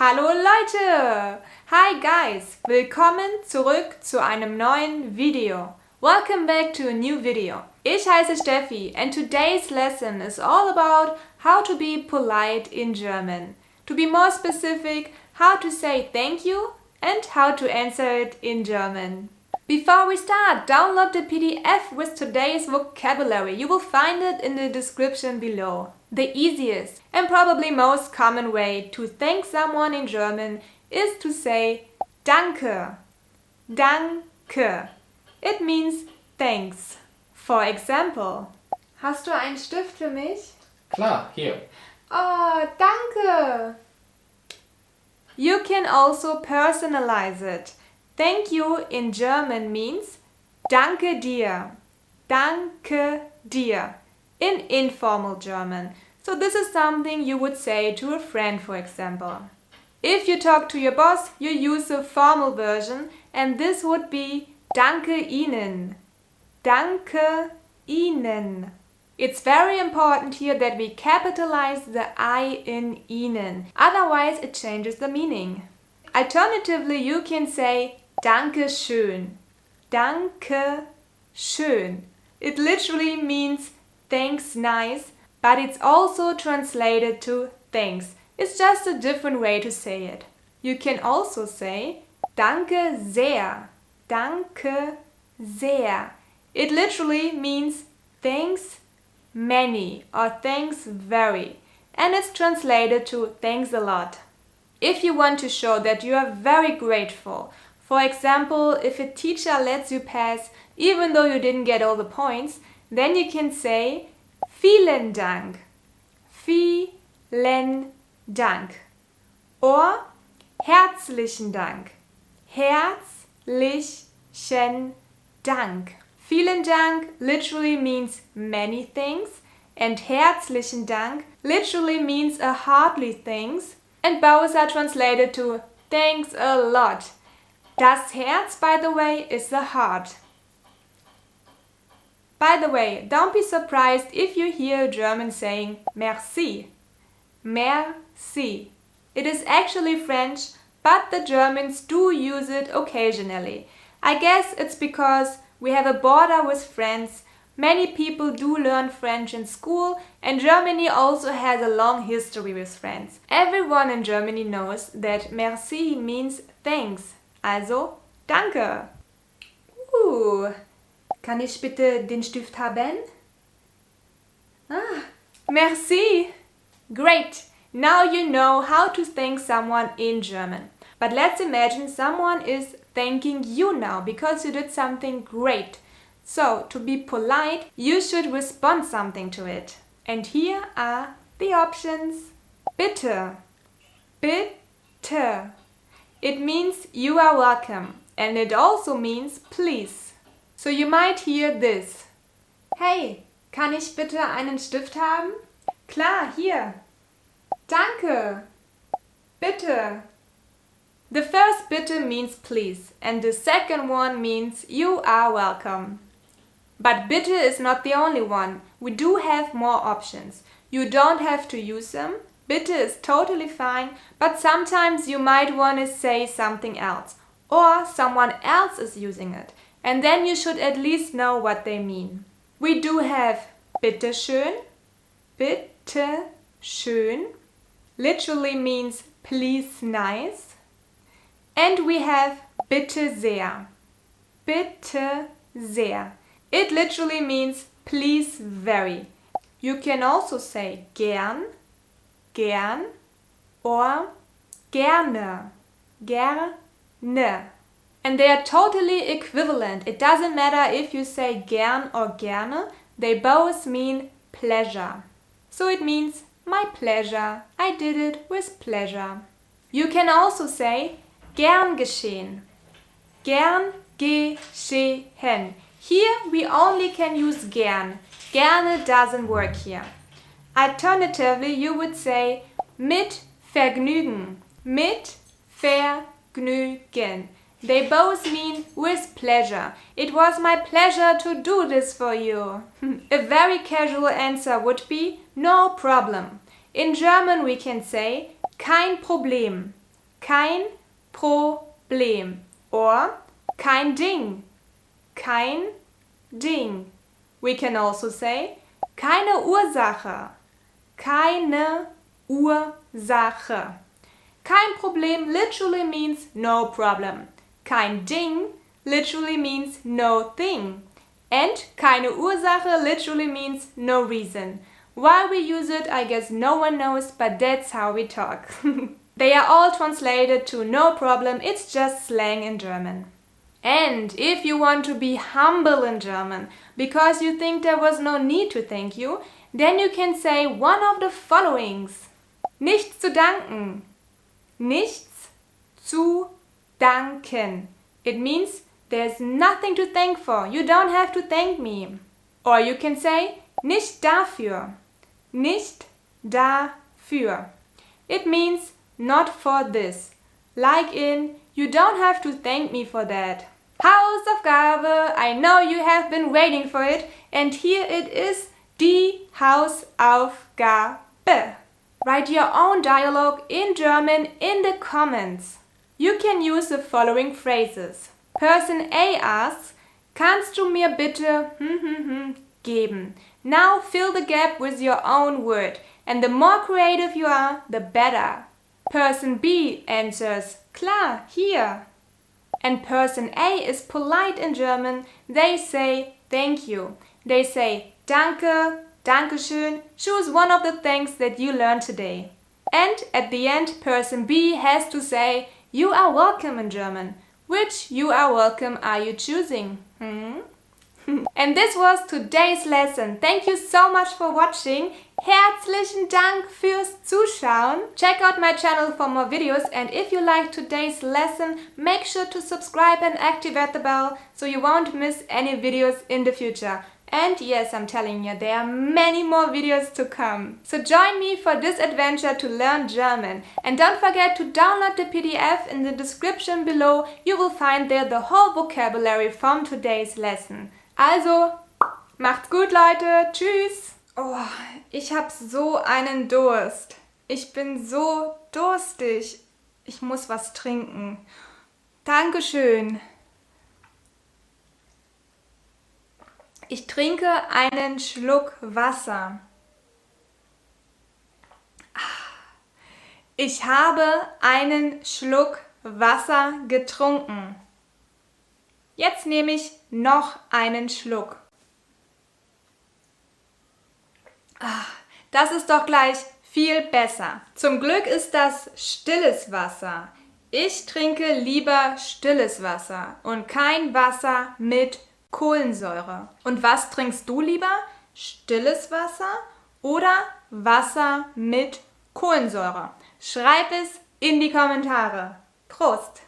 Hallo Leute! Hi guys! Willkommen zurück zu einem neuen Video. Welcome back to a new video. Ich heiße Steffi and today's lesson is all about how to be polite in German. To be more specific, how to say thank you and how to answer it in German. Before we start, download the PDF with today's vocabulary. You will find it in the description below. The easiest and probably most common way to thank someone in German is to say danke. Danke. It means thanks. For example, hast du einen Stift für mich? Klar, hier. Oh, danke. You can also personalize it. Thank you in German means danke dir. Danke dir. In informal German. So this is something you would say to a friend, for example. If you talk to your boss, you use the formal version and this would be danke Ihnen. Danke Ihnen. It's very important here that we capitalize the I in Ihnen. Otherwise it changes the meaning. Alternatively, you can say danke schön. Danke schön. It literally means thanks nice, but it's also translated to thanks. It's just a different way to say it. You can also say danke sehr. Danke sehr. It literally means thanks many or thanks very, and it's translated to thanks a lot. If you want to show that you are very grateful, for example, if a teacher lets you pass even though you didn't get all the points, then you can say vielen Dank. Vielen Dank. Or herzlichen Dank. Herzlichen Dank. Vielen Dank literally means many things, and herzlichen Dank literally means a heartily thanks, and both are translated to thanks a lot. Das Herz, by the way, is the heart. By the way, don't be surprised if you hear a German saying merci. Merci. It is actually French, but the Germans do use it occasionally. I guess it's because we have a border with France. Many people do learn French in school, and Germany also has a long history with France. Everyone in Germany knows that merci means thanks. Also, danke. Kann ich bitte den Stift haben? Merci. Great. Now you know how to thank someone in German. But let's imagine someone is thanking you now because you did something great. So, to be polite, you should respond something to it. And here are the options. Bitte. Bitte. It means you are welcome. And it also means please. So you might hear this. Hey, kann ich bitte einen Stift haben? Klar, hier. Danke. Bitte. The first bitte means please, and the second one means you are welcome. But bitte is not the only one. We do have more options. You don't have to use them. Bitte is totally fine, but sometimes you might want to say something else, or someone else is using it, and then you should at least know what they mean. We do have bitte schön. Bitte schön literally means please nice. And we have bitte sehr. Bitte sehr. It literally means please very. You can also say gern, gern, or gerne, gerne. And they are totally equivalent. It doesn't matter if you say gern or gerne, they both mean pleasure. So it means my pleasure. I did it with pleasure. You can also say gern geschehen. Gern geschehen. Here we only can use gern. Gerne doesn't work here. Alternatively, you would say mit Vergnügen. Mit Vergnügen. They both mean with pleasure. It was my pleasure to do this for you. A very casual answer would be no problem. In German we can say kein Problem. kein Problem. Or kein Ding. Kein Ding. We can also say keine Ursache. Keine Ursache. Kein Problem literally means no problem. Kein Ding literally means no thing. And keine Ursache literally means no reason. Why we use it, I guess no one knows, but that's how we talk. They are all translated to no problem, it's just slang in German. And if you want to be humble in German, because you think there was no need to thank you, then you can say one of the followings. Nichts zu danken. Nichts zu danken. It means there's nothing to thank for. You don't have to thank me. Or you can say nicht dafür. Nicht dafür. It means not for this. Like in, you don't have to thank me for that. Hausaufgabe, I know you have been waiting for it, and here it is, die Hausaufgabe. Write your own dialogue in German in the comments. You can use the following phrases. Person A asks, kannst du mir bitte geben? Now fill the gap with your own word, and the more creative you are, the better. Person B answers, klar, hier. And person A is polite in German. They say thank you. They say danke, dankeschön. Choose one of the things that you learned today. And at the end, person B has to say you are welcome in German. Which you are welcome are you choosing? And this was today's lesson. Thank you so much for watching. Herzlichen Dank fürs Zuschauen. Check out my channel for more videos, and if you liked today's lesson, make sure to subscribe and activate the bell so you won't miss any videos in the future. And yes, I'm telling you, there are many more videos to come. So join me for this adventure to learn German. And don't forget to download the PDF in the description below. You will find there the whole vocabulary from today's lesson. Also, macht's gut, Leute. Tschüss. Oh, ich hab so einen Durst. Ich bin so durstig. Ich muss was trinken. Dankeschön. Ich trinke einen Schluck Wasser. Ich habe einen Schluck Wasser getrunken. Jetzt nehme ich noch einen Schluck. Das ist doch gleich viel besser. Zum Glück ist das stilles Wasser. Ich trinke lieber stilles Wasser und kein Wasser mit Kohlensäure. Und was trinkst du lieber? Stilles Wasser oder Wasser mit Kohlensäure? Schreib es in die Kommentare. Prost!